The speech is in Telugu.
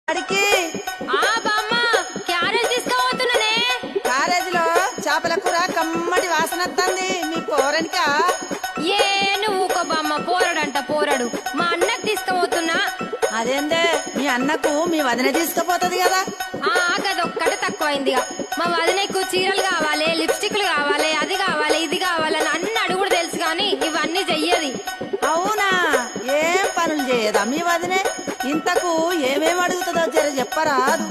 అడికి బామ్మ క్యారేజ్ తీసుకుపోతున్నానే. కాలేజీలో చేపల కూర కమ్మటి వాసన వస్తుంది. మీ పోరనికా? ఏ నువ్వు ఊకో బామ్మ, పోరడంట పోరడు. మా అన్నకు తీసుకుపోతున్నా. అదేందే మీ అన్నకు మీ వదిన తీసుకుపోతుంది కదా? గదొక్కటి తక్కువైందిగా. మా వదినకు చీరలు కావాలి, లిప్స్టిక్లు కావాలి, అది కావాలి, ఇది కావాలని అన్ని అడుగుడు తెలుసు కానీ ఇవన్నీ చెయ్యది. అవునా? ఏం పనులు చేయదా మీ వదినే? ఇంతకు ఏమేం అడుగుతుందో జర చెప్పరాదు.